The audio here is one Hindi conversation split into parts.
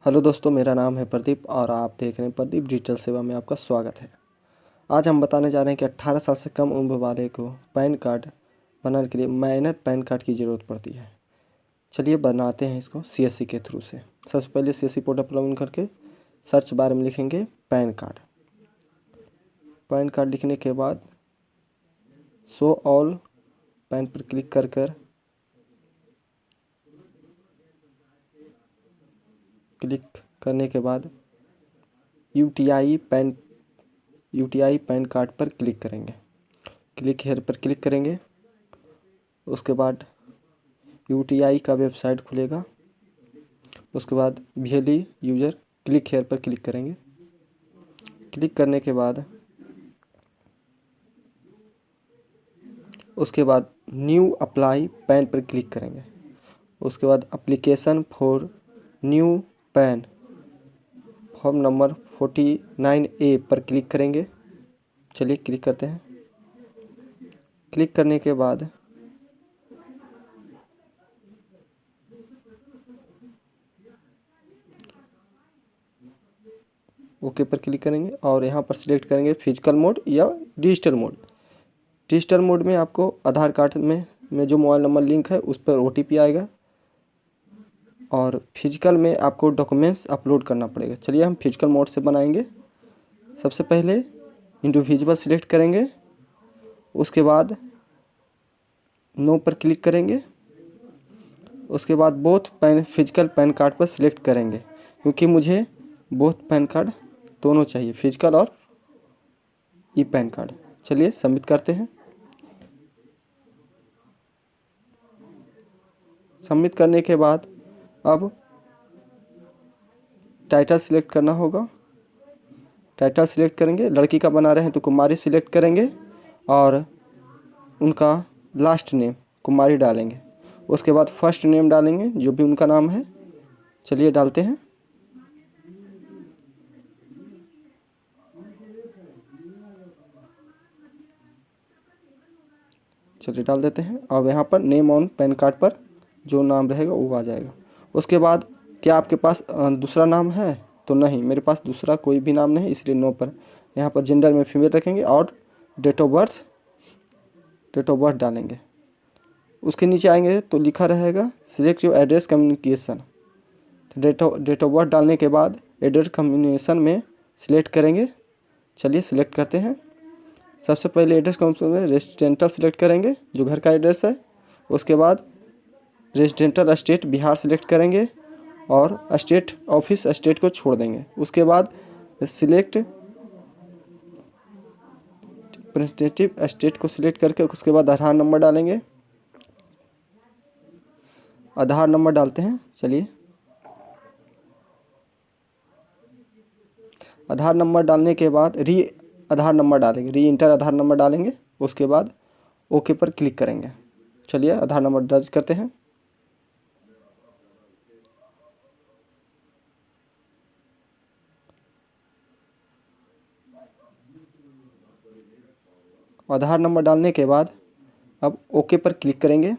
हेलो दोस्तों, मेरा नाम है प्रदीप और आप देख रहे हैं प्रदीप डिजिटल सेवा में आपका स्वागत है। आज हम बताने जा रहे हैं कि 18 साल से कम उम्र वाले को पैन कार्ड बनाने के लिए माइनर पैन कार्ड की ज़रूरत पड़ती है। चलिए बनाते हैं इसको सीएससी के थ्रू से। सबसे पहले सीएससी पोर्टल पर लॉगिन करके सर्च बार में लिखेंगे पैन कार्ड। पैन कार्ड लिखने के बाद शो ऑल पैन पर क्लिक कर क्लिक करने के बाद यूटीआई पैन कार्ड पर क्लिक करेंगे। क्लिक हेयर पर क्लिक करेंगे। उसके बाद यूटीआई का वेबसाइट खुलेगा। उसके बाद वीएलई यूज़र क्लिक हेयर पर क्लिक करेंगे। क्लिक करने के बाद उसके बाद न्यू अप्लाई पैन पर क्लिक करेंगे। उसके बाद application for new pan form number 49A पर क्लिक करेंगे। चलिए क्लिक करते हैं। क्लिक करने के बाद ओके पर क्लिक करेंगे और यहाँ पर सिलेक्ट करेंगे फिजिकल मोड या डिजिटल मोड। डिजिटल मोड में आपको आधार कार्ड में जो मोबाइल नंबर लिंक है उस पर ओटीपी आएगा और फिजिकल में आपको डॉक्यूमेंट्स अपलोड करना पड़ेगा। चलिए हम फिजिकल मोड से बनाएंगे। सबसे पहले इंडिविजुअल सिलेक्ट करेंगे। उसके बाद नो पर क्लिक करेंगे। उसके बाद बोथ फिजिकल पैन कार्ड पर सिलेक्ट करेंगे क्योंकि मुझे बोथ पैन कार्ड दोनों चाहिए, फिजिकल और ई पैन कार्ड। चलिए सबमिट करते हैं। सबमिट करने के बाद अब टाइटल सिलेक्ट करना होगा। टाइटल सिलेक्ट करेंगे। लड़की का बना रहे हैं तो कुमारी सिलेक्ट करेंगे और उनका लास्ट नेम कुमारी डालेंगे। उसके बाद फर्स्ट नेम डालेंगे जो भी उनका नाम है। चलिए डालते हैं। चलिए डाल देते हैं। अब यहाँ पर नेम ऑन पैन कार्ड पर जो नाम रहेगा वो आ जाएगा। उसके बाद क्या आपके पास दूसरा नाम है? तो नहीं, मेरे पास दूसरा कोई भी नाम नहीं, इसलिए नो पर। यहाँ पर जेंडर में फीमेल रखेंगे और डेट ऑफ बर्थ डालेंगे। उसके नीचे आएंगे तो लिखा रहेगा select your address communication. Date of birth डालने के बाद एड्रेस कम्युनिकेशन में सिलेक्ट करेंगे। चलिए सिलेक्ट करते हैं। सबसे पहले एड्रेस कम्युनिकेशन में रेजिडेंटल सिलेक्ट करेंगे जो घर का एड्रेस है। उसके बाद रेजिडेंटल स्टेट बिहार सिलेक्ट करेंगे और स्टेट ऑफिस स्टेट को छोड़ देंगे। उसके बाद सिलेक्ट रिप्रेजेंटेटिव स्टेट को सिलेक्ट करके उसके बाद आधार नंबर डालेंगे। आधार नंबर डालते हैं। चलिए आधार नंबर डालने के बाद आधार नंबर डालेंगे, री इंटर आधार नंबर डालेंगे। उसके बाद ओके पर क्लिक करेंगे। चलिए आधार नंबर दर्ज करते हैं। आधार नंबर डालने के बाद अब ओके पर क्लिक करेंगे।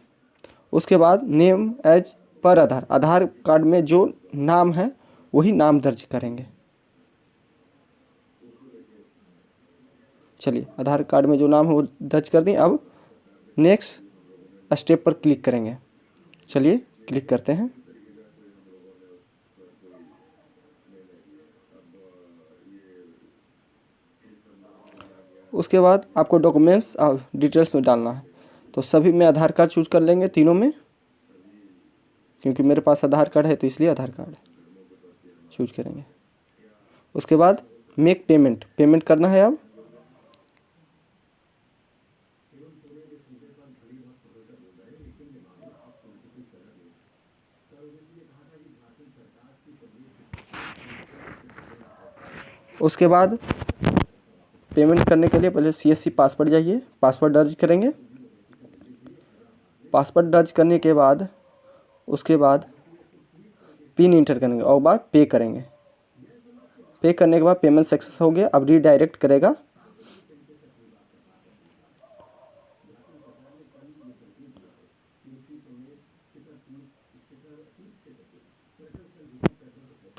उसके बाद नेम एज पर आधार कार्ड में जो नाम है वही नाम दर्ज करेंगे। चलिए आधार कार्ड में जो नाम है वो दर्ज कर दें। अब नेक्स्ट स्टेप पर क्लिक करेंगे। चलिए क्लिक करते हैं। उसके बाद आपको डॉक्यूमेंट्स डिटेल्स में डालना है तो सभी में आधार कार्ड चूज कर लेंगे, तीनों में, क्योंकि मेरे पास आधार कार्ड है तो इसलिए आधार कार्ड चूज करेंगे। उसके बाद मेक पेमेंट करना है। अब उसके बाद पेमेंट करने के लिए पहले सीएससी पासवर्ड जाइए, पासवर्ड दर्ज करेंगे। पासवर्ड दर्ज करने के बाद उसके बाद पिन इंटर करेंगे और बाद पे करेंगे। पे करने के बाद पेमेंट सक्सेस हो गया। अब रीडायरेक्ट करेगा।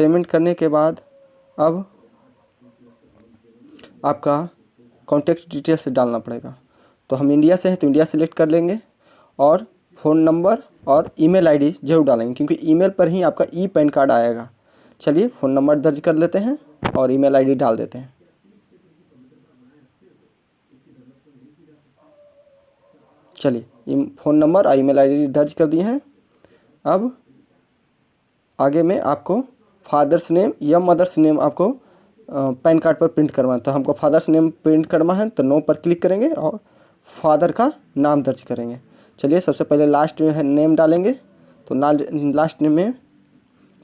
पेमेंट करने के बाद अब आपका कॉन्टैक्ट डिटेल्स डालना पड़ेगा। तो हम इंडिया से हैं तो इंडिया सेलेक्ट कर लेंगे और फ़ोन नंबर और ईमेल आईडी जरूर डालेंगे, क्योंकि ईमेल पर ही आपका ई पैन कार्ड आएगा। चलिए फ़ोन नंबर दर्ज कर लेते हैं और ईमेल आईडी डाल देते हैं। चलिए फ़ोन नंबर और ईमेल आईडी दर्ज कर दिए हैं। अब आगे में आपको फादर्स नेम या मदर्स नेम आपको पैन कार्ड पर प्रिंट करवाना है। तो हमको फादर्स नेम प्रिंट करना है तो नो पर क्लिक करेंगे और फादर का नाम दर्ज करेंगे। चलिए सबसे पहले लास्ट में है नेम डालेंगे, तो लास्ट नेम में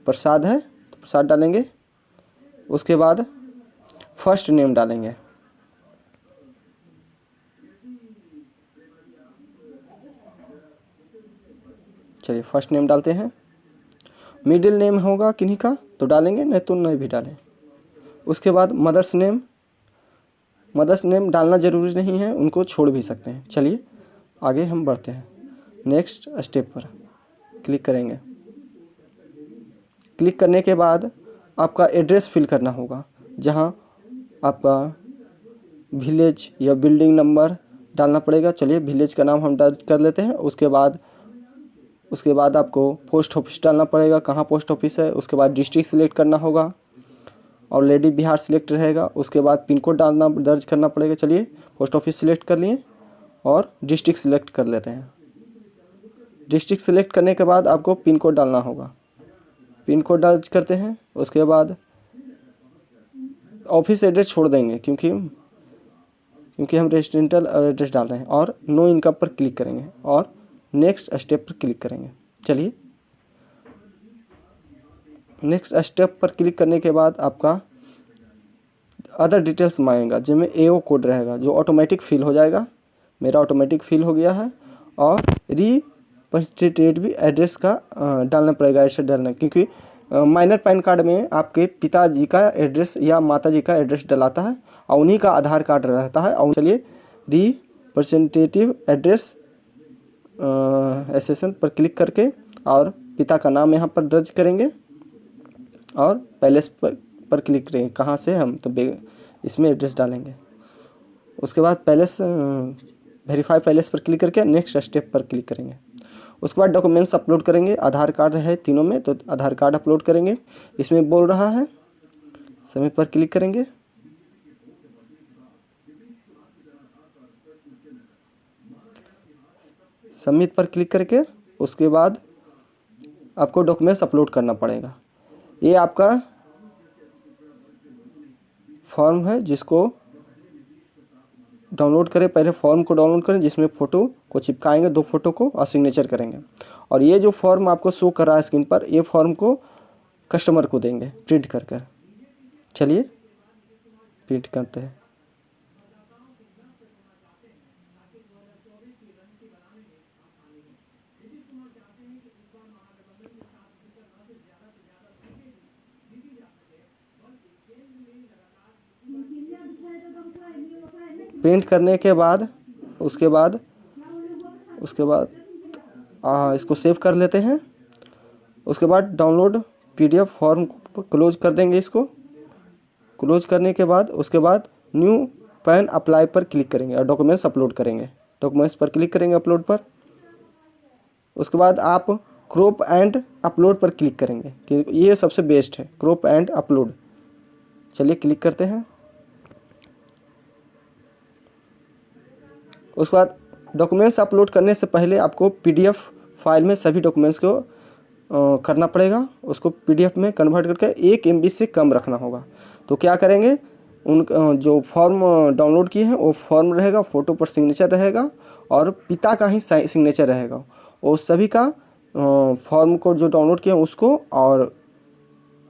प्रसाद है तो प्रसाद डालेंगे। उसके बाद फर्स्ट नेम डालेंगे। चलिए फर्स्ट नेम डालते हैं। मिडिल नेम होगा किन्हीं का तो डालेंगे, नहीं तो नहीं भी डालें। उसके बाद मदर्स नेम डालना ज़रूरी नहीं है, उनको छोड़ भी सकते हैं। चलिए आगे हम बढ़ते हैं। नेक्स्ट स्टेप पर क्लिक करेंगे। क्लिक करने के बाद आपका एड्रेस फिल करना होगा, जहां आपका विलेज या बिल्डिंग नंबर डालना पड़ेगा। चलिए विलेज का नाम हम दर्ज कर लेते हैं। उसके बाद आपको पोस्ट ऑफिस डालना पड़ेगा, कहाँ पोस्ट ऑफिस है। उसके बाद डिस्ट्रिक्ट सिलेक्ट करना होगा, ऑलरेडी बिहार सिलेक्ट रहेगा। उसके बाद पिन कोड डालना दर्ज करना पड़ेगा। चलिए पोस्ट ऑफिस सिलेक्ट कर लिए और डिस्ट्रिक्ट सिलेक्ट कर लेते हैं। डिस्ट्रिक्ट सिलेक्ट करने के बाद आपको पिन कोड डालना होगा, पिन कोड दर्ज करते हैं। उसके बाद ऑफिस एड्रेस छोड़ देंगे क्योंकि हम रेजिडेंशियल एड्रेस डाल रहे हैं, और नो इनकम पर क्लिक करेंगे और नेक्स्ट स्टेप पर क्लिक करेंगे। चलिए नेक्स्ट स्टेप पर क्लिक करने के बाद आपका अदर डिटेल्स मांगेगा, जिनमें AO कोड रहेगा जो ऑटोमेटिक फिल हो जाएगा। मेरा ऑटोमेटिक फिल हो गया है। और रिप्रेजेंटेटिव एड्रेस का डालना पड़ेगा, ऐसे डालना, क्योंकि माइनर पैन कार्ड में आपके पिताजी का एड्रेस या माताजी का एड्रेस डलाता है और उन्हीं का आधार कार्ड रहता है। और चलिए रिप्रेजेंटेटिव एड्रेस एसेसन पर क्लिक करके और पिता का नाम यहाँ पर दर्ज करेंगे और पैलेस पर क्लिक करेंगे। कहाँ से हम तो इसमें एड्रेस डालेंगे। उसके बाद पैलेस वेरीफाई पैलेस पर क्लिक करके नेक्स्ट स्टेप पर क्लिक करेंगे। उसके बाद डॉक्यूमेंट्स अपलोड करेंगे। आधार कार्ड है तीनों में तो आधार कार्ड अपलोड करेंगे। इसमें बोल रहा है सबमिट पर क्लिक करेंगे। सबमिट पर क्लिक करके उसके बाद आपको डॉक्यूमेंट्स अपलोड करना पड़ेगा। ये आपका फॉर्म है जिसको डाउनलोड करें। पहले फॉर्म को डाउनलोड करें जिसमें फ़ोटो को चिपकाएंगे, 2 फोटो को, और सिग्नेचर करेंगे। और ये जो फॉर्म आपको शो कर रहा है स्क्रीन पर, ये फॉर्म को कस्टमर को देंगे प्रिंट कर कर। चलिए प्रिंट करते हैं। प्रिंट करने के बाद उसके बाद इसको सेव कर लेते हैं। उसके बाद डाउनलोड PDF फॉर्म को क्लोज कर देंगे। इसको क्लोज करने के बाद उसके बाद न्यू पैन अप्लाई पर क्लिक करेंगे और डॉक्यूमेंट्स अपलोड करेंगे। डॉक्यूमेंट्स पर क्लिक करेंगे, अपलोड पर। उसके बाद आप क्रॉप एंड अपलोड पर क्लिक करेंगे कि ये सबसे बेस्ट है, क्रॉप एंड अपलोड। चलिए क्लिक करते हैं। उसके बाद डॉक्यूमेंट्स अपलोड करने से पहले आपको PDF फाइल में सभी डॉक्यूमेंट्स को करना पड़ेगा। उसको PDF में कन्वर्ट करके 1 MB से कम रखना होगा। तो क्या करेंगे, उन जो फॉर्म डाउनलोड किए हैं वो फॉर्म रहेगा, फ़ोटो पर सिग्नेचर रहेगा और पिता का ही सिग्नेचर रहेगा। और सभी का फॉर्म को जो डाउनलोड किए हैं उसको, और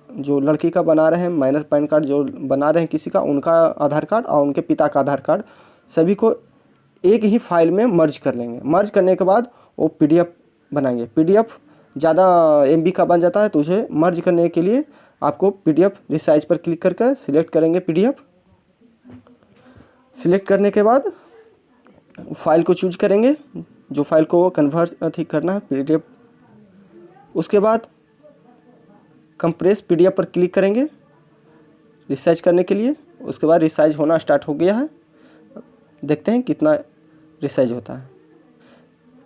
जो लड़की का बना रहे हैं माइनर पैन कार्ड जो बना रहे हैं किसी का, उनका आधार कार्ड और उनके पिता का आधार कार्ड, सभी को एक ही फाइल में मर्ज कर लेंगे। मर्ज करने के बाद वो PDF बनाएंगे। PDF ज़्यादा MB का बन जाता है तो उसे मर्ज करने के लिए आपको PDF रिसाइज पर क्लिक करके सिलेक्ट करेंगे PDF। सिलेक्ट करने के बाद फाइल को चूज करेंगे, जो फाइल को कन्वर्ट करना है PDF। उसके बाद कंप्रेस पीडीएफ पर क्लिक करेंगे रिसाइज करने के लिए। उसके बाद रिसाइज होना स्टार्ट हो गया है। देखते हैं कितना रिसाइज होता है।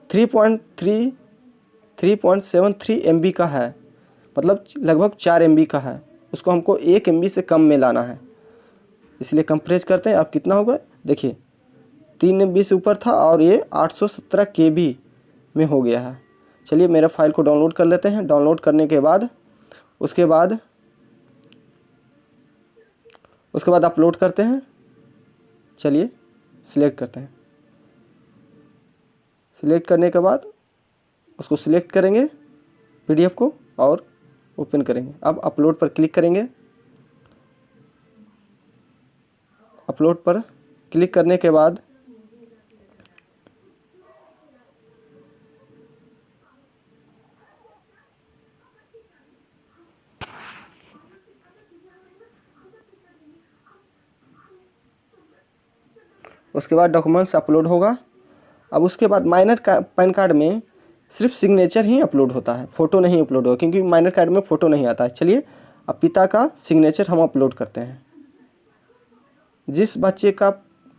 3.73 MB का है, मतलब लगभग 4 MB का है। उसको हमको 1 MB से कम में लाना है, इसलिए कंप्रेस करते हैं। अब कितना होगा देखिए, 3 MB से ऊपर था और ये 817 KB में हो गया है। चलिए मेरा फाइल को डाउनलोड कर लेते हैं। डाउनलोड करने के बाद उसके बाद अपलोड करते हैं। चलिए सिलेक्ट करते हैं। सिलेक्ट करने के बाद उसको सिलेक्ट करेंगे पीडीएफ को और ओपन करेंगे। अब अपलोड पर क्लिक करेंगे। अपलोड पर क्लिक करने के बाद उसके बाद डॉक्यूमेंट्स अपलोड होगा। अब उसके बाद माइनर पैन कार्ड में सिर्फ सिग्नेचर ही अपलोड होता है, फ़ोटो नहीं अपलोड होगा, क्योंकि माइनर कार्ड में फ़ोटो नहीं आता है। चलिए अब पिता का सिग्नेचर हम अपलोड करते हैं। जिस बच्चे का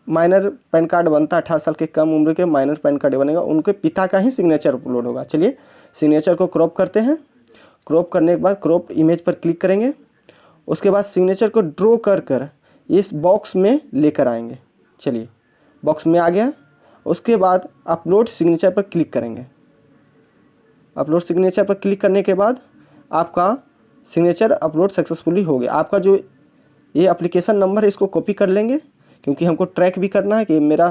माइनर पैन कार्ड बनता है, 18 साल के कम उम्र के माइनर पैन कार्ड बनेगा, उनके पिता का ही सिग्नेचर अपलोड होगा। चलिए सिग्नेचर को क्रॉप करते हैं। क्रॉप करने के बाद क्रॉप इमेज पर क्लिक करेंगे। उसके बाद सिग्नेचर को ड्रॉ कर इस बॉक्स में लेकर आएंगे। चलिए बॉक्स में आ गया। उसके बाद अपलोड सिग्नेचर पर क्लिक करेंगे। अपलोड सिग्नेचर पर क्लिक करने के बाद आपका सिग्नेचर अपलोड सक्सेसफुली हो गया। आपका जो ये एप्लीकेशन नंबर है इसको कॉपी कर लेंगे, क्योंकि हमको ट्रैक भी करना है कि मेरा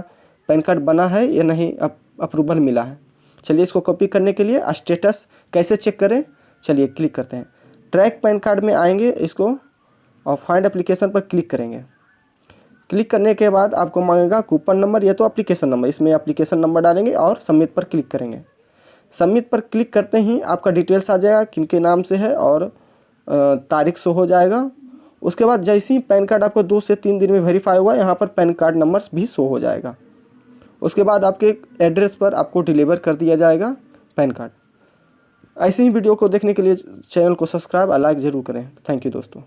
पैन कार्ड बना है या नहीं, अप्रूवल मिला है। चलिए इसको कॉपी करने के लिए स्टेटस कैसे चेक करें, चलिए क्लिक करते हैं। ट्रैक पैन कार्ड में आएंगे इसको और फाइंड एप्लीकेशन पर क्लिक करेंगे। क्लिक करने के बाद आपको मांगेगा कूपन नंबर या तो एप्लीकेशन नंबर, इसमें एप्लीकेशन नंबर डालेंगे और सबमिट पर क्लिक करेंगे। सबमिट पर क्लिक करते ही आपका डिटेल्स आ जाएगा, किनके नाम से है और तारीख शो हो जाएगा। उसके बाद जैसे ही पैन कार्ड आपको 2 से 3 दिन में वेरीफाई हुआ, यहाँ पर पैन कार्ड नंबर भी शो हो जाएगा। उसके बाद आपके एड्रेस पर आपको डिलीवर कर दिया जाएगा पैन कार्ड। ऐसे ही वीडियो को देखने के लिए चैनल को सब्सक्राइब और लाइक ज़रूर करें। थैंक यू दोस्तों।